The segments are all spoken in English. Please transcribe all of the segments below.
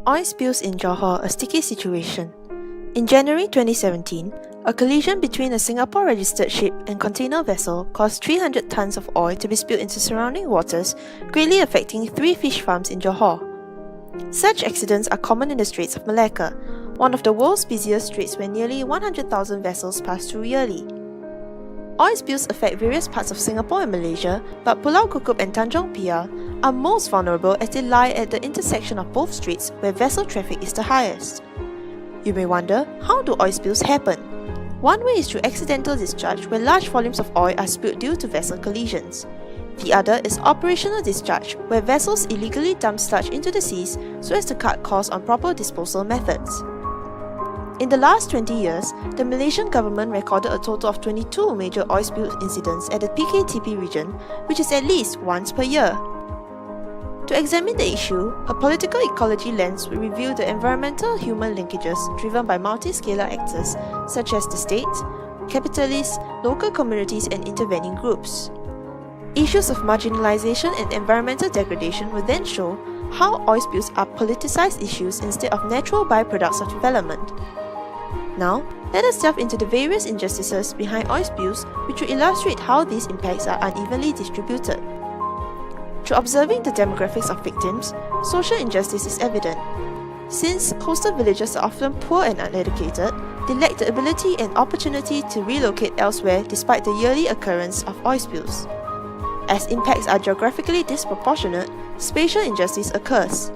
Oil spills in Johor, a sticky situation. In January 2017, a collision between a Singapore-registered ship and container vessel caused 300 tons of oil to be spilled into surrounding waters, greatly affecting 3 fish farms in Johor. Such accidents are common in the Straits of Malacca, one of the world's busiest straits where nearly 100,000 vessels pass through yearly. Oil spills affect various parts of Singapore and Malaysia, but Pulau Kukup and Tanjong Piar are most vulnerable as they lie at the intersection of both straits where vessel traffic is the highest. You may wonder, how do oil spills happen? One way is through accidental discharge where large volumes of oil are spilled due to vessel collisions. The other is operational discharge where vessels illegally dump sludge into the seas so as to cut costs on proper disposal methods. In the last 20 years, the Malaysian government recorded a total of 22 major oil spill incidents at the PKTP region, which is at least once per year. To examine the issue, a political ecology lens will reveal the environmental-human linkages driven by multi-scalar actors such as the state, capitalists, local communities and intervening groups. Issues of marginalization and environmental degradation will then show how oil spills are politicized issues instead of natural byproducts of development. Now, let us delve into the various injustices behind oil spills, which will illustrate how these impacts are unevenly distributed. Through observing the demographics of victims, social injustice is evident. Since coastal villages are often poor and uneducated, they lack the ability and opportunity to relocate elsewhere despite the yearly occurrence of oil spills. As impacts are geographically disproportionate, spatial injustice occurs.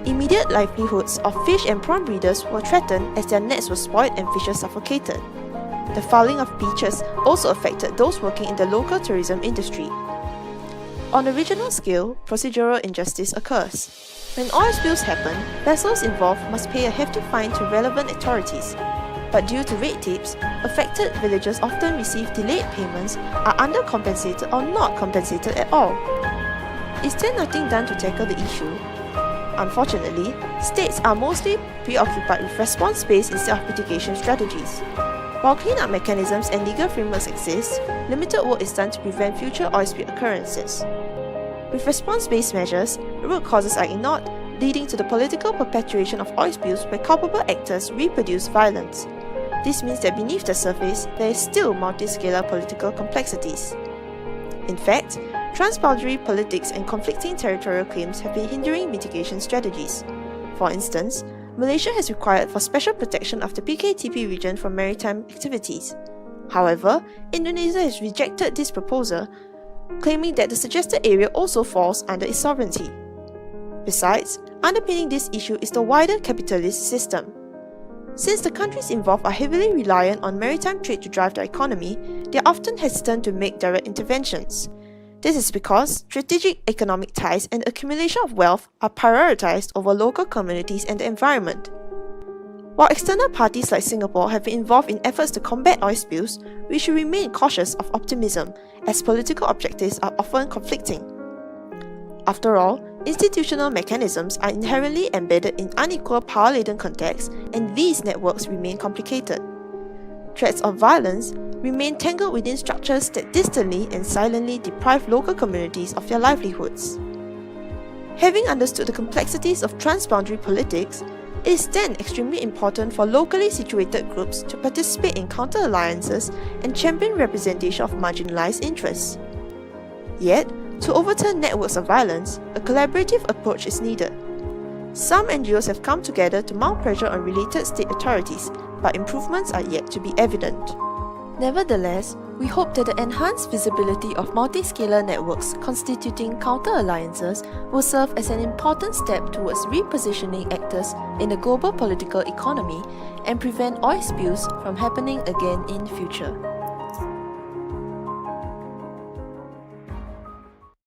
Immediate livelihoods of fish and prawn breeders were threatened as their nets were spoiled and fishes suffocated. The fouling of beaches also affected those working in the local tourism industry. On a regional scale, procedural injustice occurs. When oil spills happen, vessels involved must pay a hefty fine to relevant authorities. But due to red tapes, affected villagers often receive delayed payments, are undercompensated or not compensated at all. Is there nothing done to tackle the issue? Unfortunately, states are mostly preoccupied with response-based instead of mitigation strategies. While clean-up mechanisms and legal frameworks exist, limited work is done to prevent future oil spill occurrences. With response-based measures, root causes are ignored, leading to the political perpetuation of oil spills where culpable actors reproduce violence. This means that beneath the surface, there is still multi-scalar political complexities. In fact, transboundary politics and conflicting territorial claims have been hindering mitigation strategies. For instance, Malaysia has required for special protection of the PKTP region from maritime activities. However, Indonesia has rejected this proposal, claiming that the suggested area also falls under its sovereignty. Besides, underpinning this issue is the wider capitalist system. Since the countries involved are heavily reliant on maritime trade to drive the economy, they are often hesitant to make direct interventions. This is because strategic economic ties and accumulation of wealth are prioritized over local communities and the environment. While external parties like Singapore have been involved in efforts to combat oil spills, we should remain cautious of optimism, as political objectives are often conflicting. After all, institutional mechanisms are inherently embedded in unequal power-laden contexts, and these networks remain complicated. Threats of violence remain tangled within structures that distantly and silently deprive local communities of their livelihoods. Having understood the complexities of transboundary politics, it is then extremely important for locally situated groups to participate in counter-alliances and champion representation of marginalized interests. Yet, to overturn networks of violence, a collaborative approach is needed. Some NGOs have come together to mount pressure on related state authorities, but improvements are yet to be evident. Nevertheless, we hope that the enhanced visibility of multi-scalar networks constituting counter-alliances will serve as an important step towards repositioning actors in the global political economy and prevent oil spills from happening again in future.